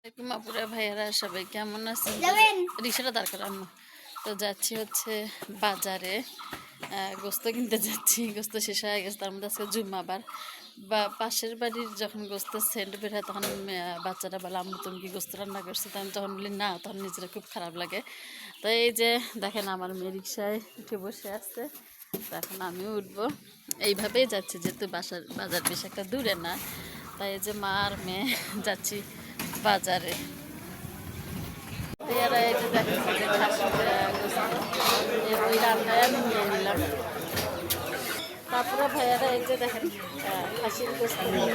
আপুরা ভাইয়ারা সবাই কেমন আছেন? রিক্সাটা দাঁড় করাম। তো যাচ্ছি হচ্ছে বাজারে, গোস্ত কিনতে যাচ্ছি। গোস্ত শেষ হয়ে গেছে, তার মধ্যে আজকে জুম্মাবার। বা পাশের বাড়ির যখন গোস্তের সেন্ট বের হয় তখন বাচ্চারা বলে আম্মু তুমি কি গোস্ত রান্না করছো? তো আমি তখন বলি না, তখন নিজেরা খুব খারাপ লাগে। তো এই যে দেখেন আমার মেয়ে রিক্সায় উঠে বসে আছে, তো এখন আমিও উঠবো। এইভাবেই যাচ্ছি, যেহেতু বাজার বেশ একটা দূরে না, তাই এই যে মা আর মেয়ে যাচ্ছি বাজারে। এরা এই যে দেখেন যে ওই রান্নায় আমি নিয়ে নিলাম। তারপরে ভাইয়ারা এই যে দেখেন খাসির গোস্ত নিয়ে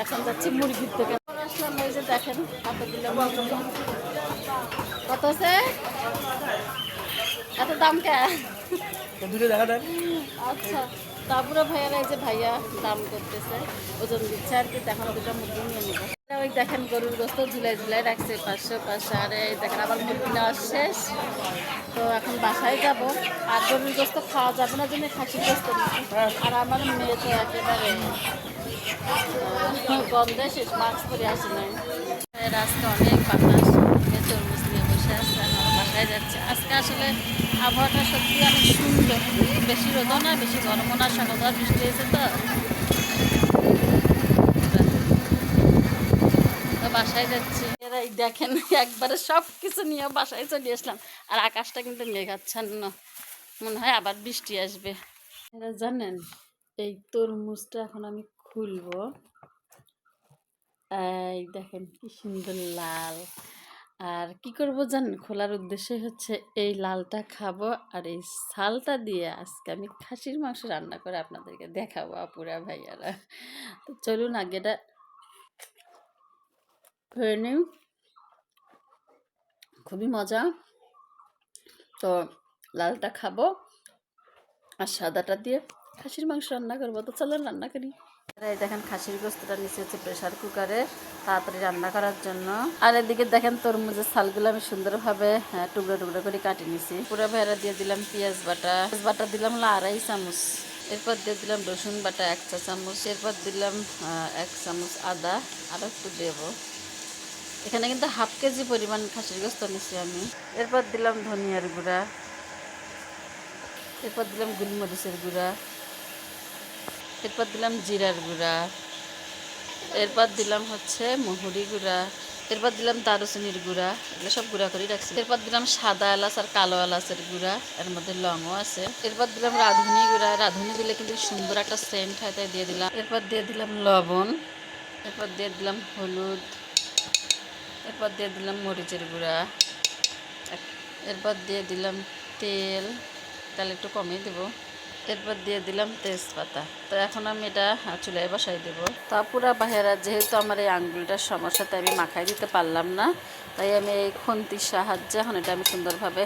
এখন যাচ্ছি মুরগির দোকান আসলাম। এই যে দেখেন হাতে দিলাম কত আছে, এত দাম কে? আচ্ছা, তারপরে ভাইয়ারা এই যে ভাইয়া দাম করতেছে, ওজন দিচ্ছে আর কি। এখন দুটো মুরগি নিয়ে নিব। ওই দেখেন গরুর গোস্ত ঝুলাই ঝুলাই রাখছে 500 আর এই দেখেন আবার মুরগি নেওয়া শেষ। তো এখন বাসায় যাব। আর গরুর গোস্ত খাওয়া যাবে না জন্য খাসির গোস্ত নিচ্ছি। আর আমার মেয়ে তো একেবারে গন্ধে শেষ, মাস্ক পরে আসে নাই। আজকে অনেক বাতাস, তরমুজ নিয়ে বসে আছে, আমার বাসায় যাচ্ছে। আজকে আসলে আবহাওয়াটা সত্যি অনেক সুন্দর, বেশি রোদও না বেশি গরমও না, সকালবেলা বৃষ্টি হয়েছে। তো বাসায় যাচ্ছি। এরাই দেখেন একবারে সব কিছু নিয়ে বাসায় চলে আসলাম। আর আকাশটা কিন্তু মেঘাচ্ছন্ন, মনে হয় আবার বৃষ্টি আসবে। এরা জানেন এই তরমুজটা এখন আমি খুলবো। এই দেখেন কি সুন্দর লাল। আর কি করব জানেন, খোলার উদ্দেশ্য হচ্ছে এই লালটা খাবো, আর এই ছালটা দিয়ে আজকে আমি খাসির মাংস রান্না করে আপনাদেরকে দেখাবো আপুরা ভাইয়ারা। তো চলুন আগে এটা খেয়ে নিই, খুবই মজা। তো লালটা খাবো আর সাদাটা দিয়ে খাসির মাংস রান্না করবো। তো চলেন রান্না করি। এই দেখেন খাসির গোস্তটা নিচে হচ্ছে প্রেশার কুকারে তাড়াতাড়ি রান্না করার জন্য। আর এদিকে দেখেন তরমুজের ছালগুলো আমি সুন্দরভাবে টুকরো টুকরো করে কাটি নিছি। পুরো ভেড়া দিয়ে দিলাম পেঁয়াজ বাটা দিলাম 2.5 চামচ। এরপর দিয়ে দিলাম রসুন বাটা 1 চা চামচ। এরপর দিলাম 1 চামচ আদা, আরও একটু দেবো। এখানে কিন্তু হাফ কেজি পরিমাণ খাসির গোস্ত নিছি আমি। এরপর দিলাম ধনিয়ার গুঁড়া, এরপর দিলাম গোলমরিচের গুঁড়া, এরপর দিলাম জিরার গুঁড়া, এরপর দিলাম হচ্ছে মহুরি গুঁড়া, এরপর দিলাম দারুচিনির গুঁড়া, এগুলো সব গুঁড়া করে রাখছি। এরপর দিলাম সাদা এলাচ আর কালো এলাচের গুঁড়া, এর মধ্যে লংও আছে। এরপর দিলাম রাঁধুনি গুঁড়া, রাঁধুনি দিলে কিন্তু সুন্দর একটা সেন্ট হয়, তাই দিয়ে দিলাম। এরপর দিয়ে দিলাম লবণ, এরপর দিয়ে দিলাম হলুদ, এরপর দিয়ে দিলাম মরিচের গুঁড়া, এরপর দিয়ে দিলাম তেল, তেল একটু কমিয়ে দেবো। এরপর দিয়ে দিলাম তেজপাতা। তো এখন আমি এটা চুলায় বসাই দেবো। তা পুরা বাহেরা যেহেতু আমার এই আঙ্গুলটার সমস্যা, তাই আমি মাখাই দিতে পারলাম না, তাই আমি এই খুন্তির সাহায্যে এখন এটা আমি সুন্দরভাবে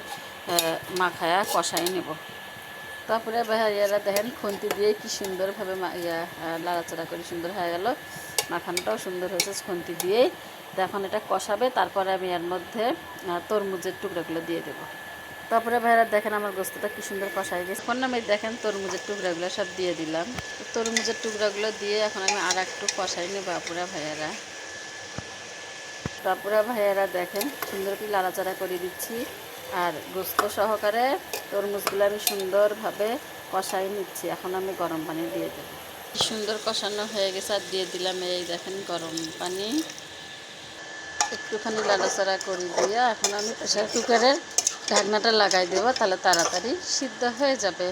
মাখায়া কষাই নেব। তারপরে বাহারিয়ারা দেখেন খুন্তি দিয়ে কি সুন্দরভাবে লাড়াচাড়া করে সুন্দর হয়ে গেল। মাখানোটাও সুন্দর হয়েছে খুন্তি দিয়েই। তো এখন এটা কষাবে, তারপরে আমি এর মধ্যে তরমুজের টুকরাগুলো দিয়ে দেবো। তারপরে ভাইরা দেখেন আমার গোস্তটা কি সুন্দর কষাই গেছে। এখন আমি দেখেন তরমুজের টুকরাগুলো সব দিয়ে দিলাম। তরমুজের টুকরাগুলো দিয়ে এখন আমি আর একটু কষাই নেব আপুরা ভাইয়ারা। তারপরে ভাইয়ারা দেখেন সুন্দর করে লাড়াচাড়া করে দিচ্ছি, আর গোস্ত সহকারে তরমুজগুলো আমি সুন্দরভাবে কষাই নিচ্ছি। এখন আমি গরম পানি দিয়ে দেব। সুন্দর কষানো হয়ে গেছে, আর দিয়ে দিলাম এই দেখেন গরম পানি। একটুখানি লাড়াচাড়া করে দিয়ে এখন আমি প্রেশার কুকারের ঢাকনাটা লাগাই দেবো, তাহলে তাড়াতাড়ি সিদ্ধ হয়ে যাবে।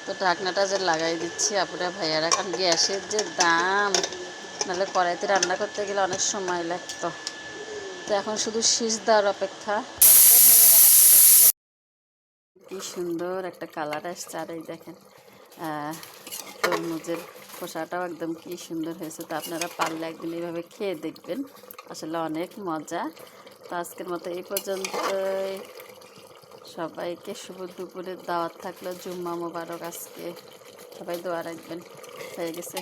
তো ঢাকনাটা যে লাগাই দিচ্ছি আপুরা ভাইয়ারা, কারণ গ্যাসের যে দাম, নাহলে কড়াইতে রান্না করতে গেলে অনেক সময় লাগতো। তো এখন শুধু সিজ দেওয়ার অপেক্ষা। কি সুন্দর একটা কালার আসছে। আর এই দেখেন তরমুজের খোসাটাও একদম কি সুন্দর হয়েছে। তো আপনারা পারলে একদিন এইভাবে খেয়ে দেখবেন, আসলে অনেক মজা। তো আজকের মতো এই পর্যন্তই। সবাইকে শুভ দুপুরের দাওয়াত থাকলো, জুম্মা মোবারক। আজকে সবাই দোয়া রাখবেন। হয়ে গেছে।